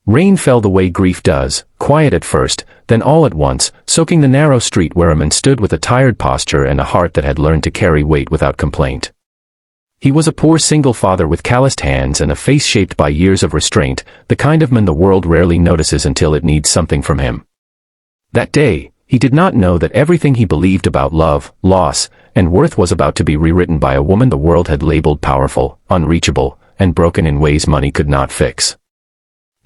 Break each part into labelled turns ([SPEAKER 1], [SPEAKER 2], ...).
[SPEAKER 1] Rain fell the way grief does, quiet at first, then all at once, soaking the narrow street where a man stood with a tired posture and a heart that had learned to carry weight without complaint. He was a poor single father with calloused hands and a face shaped by years of restraint, the kind of man the world rarely notices until it needs something from him. That day, he did not know that everything he believed about love, loss, and worth was about to be rewritten by a woman the world had labeled powerful, unreachable, and broken in ways money could not fix.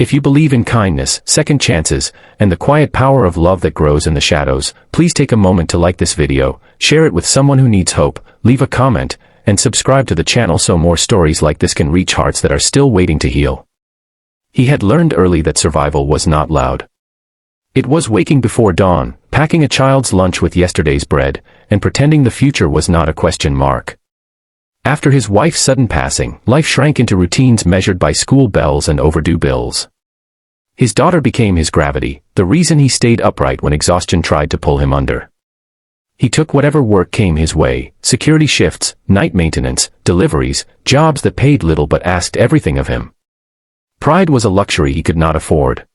[SPEAKER 1] If you believe in kindness, second chances, and the quiet power of love that grows in the shadows, please take a moment to like this video, share it with someone who needs hope, leave a comment, and subscribe to the channel so more stories like this can reach hearts that are still waiting to heal. He had learned early that survival was not loud. It was waking before dawn, packing a child's lunch with yesterday's bread, and pretending the future was not a question mark. After his wife's sudden passing, life shrank into routines measured by school bells and overdue bills. His daughter became his gravity, the reason he stayed upright when exhaustion tried to pull him under. He took whatever work came his way, security shifts, night maintenance, deliveries, jobs that paid little but asked everything of him. Pride was a luxury he could not afford.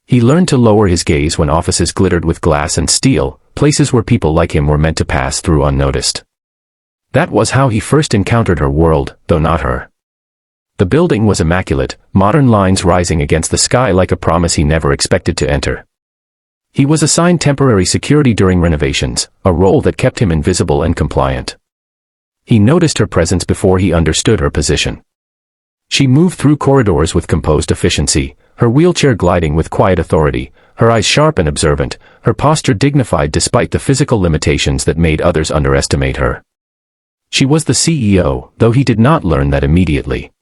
[SPEAKER 1] He learned to lower his gaze when offices glittered with glass and steel, places where people like him were meant to pass through unnoticed. That was how he first encountered her world, though not her. The building was immaculate, modern lines rising against the sky like a promise he never expected to enter. He was assigned temporary security during renovations, a role that kept him invisible and compliant. He noticed her presence before he understood her position. She moved through corridors with composed efficiency, her wheelchair gliding with quiet authority, her eyes sharp and observant, her posture dignified despite the physical limitations that made others underestimate her. She was the CEO, though he did not learn that immediately.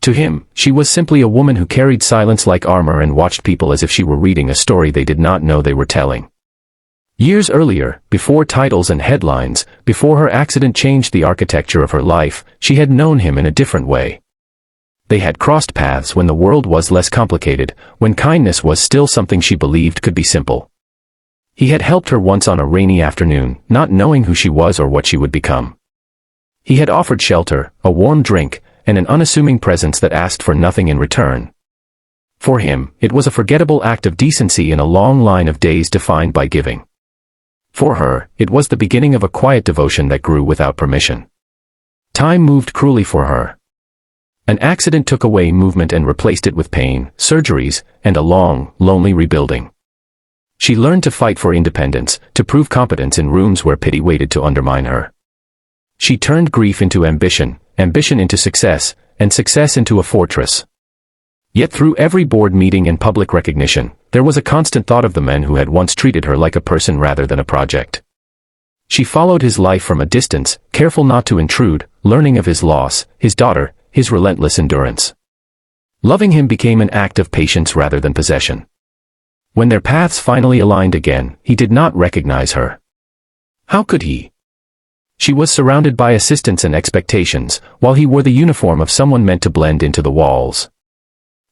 [SPEAKER 1] To him, she was simply a woman who carried silence like armor and watched people as if she were reading a story they did not know they were telling. Years earlier, before titles and headlines, before her accident changed the architecture of her life, she had known him in a different way. They had crossed paths when the world was less complicated, when kindness was still something she believed could be simple. He had helped her once on a rainy afternoon, not knowing who she was or what she would become. He had offered shelter, a warm drink, and an unassuming presence that asked for nothing in return. For him, it was a forgettable act of decency in a long line of days defined by giving. For her, it was the beginning of a quiet devotion that grew without permission. Time moved cruelly for her. An accident took away movement and replaced it with pain, surgeries, and a long, lonely rebuilding. She learned to fight for independence, to prove competence in rooms where pity waited to undermine her. She turned grief into ambition, ambition into success, and success into a fortress. Yet through every board meeting and public recognition, there was a constant thought of the men who had once treated her like a person rather than a project. She followed his life from a distance, careful not to intrude, learning of his loss, his daughter, his relentless endurance. Loving him became an act of patience rather than possession. When their paths finally aligned again, he did not recognize her. How could he? She was surrounded by assistants and expectations, while he wore the uniform of someone meant to blend into the walls.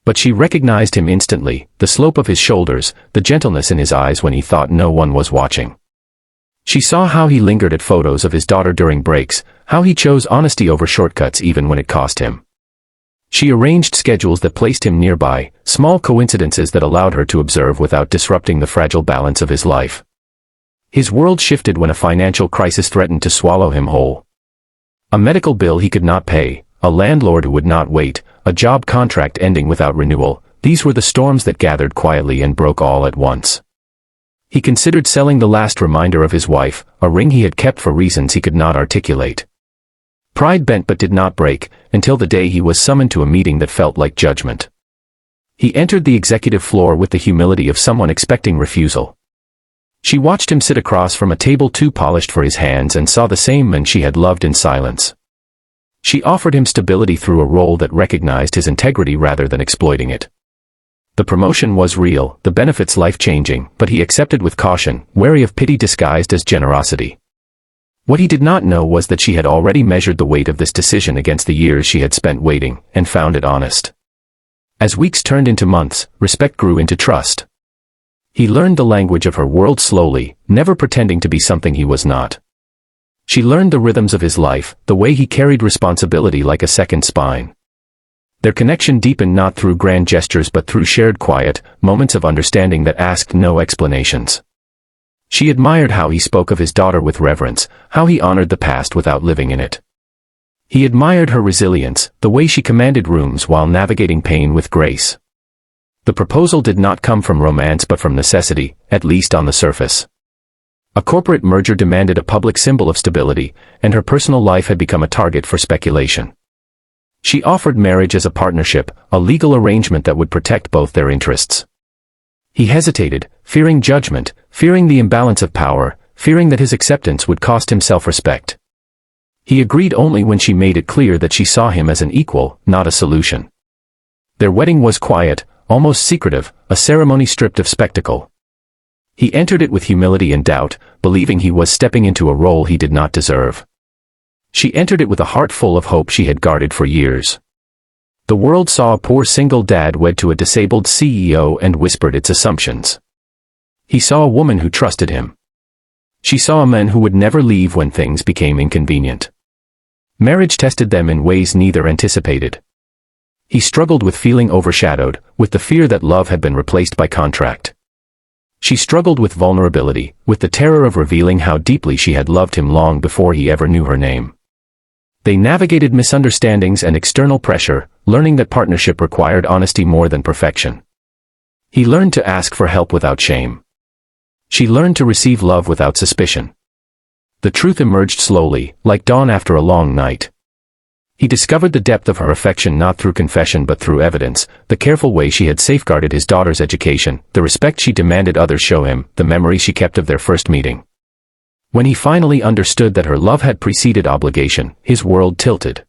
[SPEAKER 1] But she recognized him instantly, the slope of his shoulders, the gentleness in his eyes when he thought no one was watching. She saw how he lingered at photos of his daughter during breaks, how he chose honesty over shortcuts even when it cost him. She arranged schedules that placed him nearby, small coincidences that allowed her to observe without disrupting the fragile balance of his life. His world shifted when a financial crisis threatened to swallow him whole. A medical bill he could not pay, a landlord who would not wait, a job contract ending without renewal, these were the storms that gathered quietly and broke all at once. He considered selling the last reminder of his wife, a ring he had kept for reasons he could not articulate. Pride bent but did not break, until the day he was summoned to a meeting that felt like judgment. He entered the executive floor with the humility of someone expecting refusal. She watched him sit across from a table too polished for his hands and saw the same man she had loved in silence. She offered him stability through a role that recognized his integrity rather than exploiting it. The promotion was real, the benefits life-changing, but he accepted with caution, wary of pity disguised as generosity. What he did not know was that she had already measured the weight of this decision against the years she had spent waiting, and found it honest. As weeks turned into months, respect grew into trust. He learned the language of her world slowly, never pretending to be something he was not. She learned the rhythms of his life, the way he carried responsibility like a second spine. Their connection deepened not through grand gestures but through shared quiet, moments of understanding that asked no explanations. She admired how he spoke of his daughter with reverence, how he honored the past without living in it. He admired her resilience, the way she commanded rooms while navigating pain with grace. The proposal did not come from romance but from necessity, at least on the surface. A corporate merger demanded a public symbol of stability, and her personal life had become a target for speculation. She offered marriage as a partnership, a legal arrangement that would protect both their interests. He hesitated, fearing judgment, fearing the imbalance of power, fearing that his acceptance would cost him self-respect. He agreed only when she made it clear that she saw him as an equal, not a solution. Their wedding was quiet, almost secretive, a ceremony stripped of spectacle. He entered it with humility and doubt, believing he was stepping into a role he did not deserve. She entered it with a heart full of hope she had guarded for years. The world saw a poor single dad wed to a disabled CEO and whispered its assumptions. He saw a woman who trusted him. She saw a man who would never leave when things became inconvenient. Marriage tested them in ways neither anticipated. He struggled with feeling overshadowed, with the fear that love had been replaced by contract. She struggled with vulnerability, with the terror of revealing how deeply she had loved him long before he ever knew her name. They navigated misunderstandings and external pressure, learning that partnership required honesty more than perfection. He learned to ask for help without shame. She learned to receive love without suspicion. The truth emerged slowly, like dawn after a long night. He discovered the depth of her affection not through confession but through evidence, the careful way she had safeguarded his daughter's education, the respect she demanded others show him, the memory she kept of their first meeting. When he finally understood that her love had preceded obligation, his world tilted.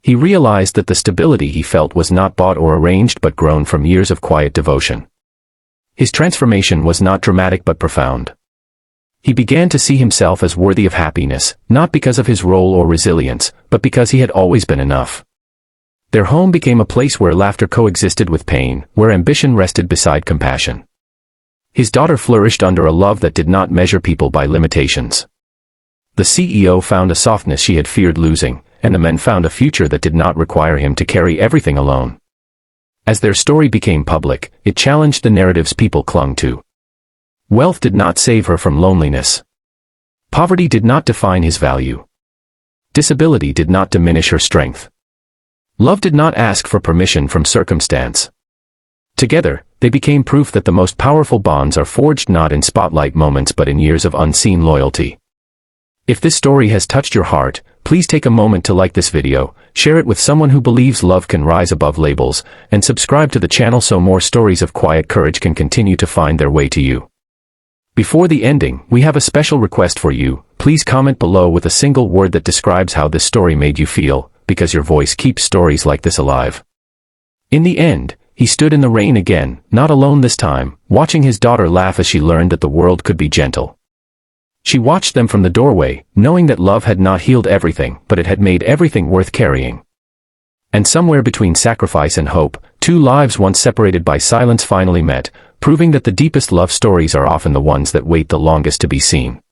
[SPEAKER 1] He realized that the stability he felt was not bought or arranged but grown from years of quiet devotion. His transformation was not dramatic but profound. He began to see himself as worthy of happiness, not because of his role or resilience, but because he had always been enough. Their home became a place where laughter coexisted with pain, where ambition rested beside compassion. His daughter flourished under a love that did not measure people by limitations. The CEO found a softness she had feared losing, and the men found a future that did not require him to carry everything alone. As their story became public, it challenged the narratives people clung to. Wealth did not save her from loneliness. Poverty did not define his value. Disability did not diminish her strength. Love did not ask for permission from circumstance. Together, they became proof that the most powerful bonds are forged not in spotlight moments but in years of unseen loyalty. If this story has touched your heart, please take a moment to like this video, share it with someone who believes love can rise above labels, and subscribe to the channel so more stories of quiet courage can continue to find their way to you. Before the ending, we have a special request for you. Please comment below with a single word that describes how this story made you feel, because your voice keeps stories like this alive. In the end, he stood in the rain again, not alone this time, watching his daughter laugh as she learned that the world could be gentle. She watched them from the doorway, knowing that love had not healed everything, but it had made everything worth carrying. And somewhere between sacrifice and hope, two lives once separated by silence finally met, proving that the deepest love stories are often the ones that wait the longest to be seen.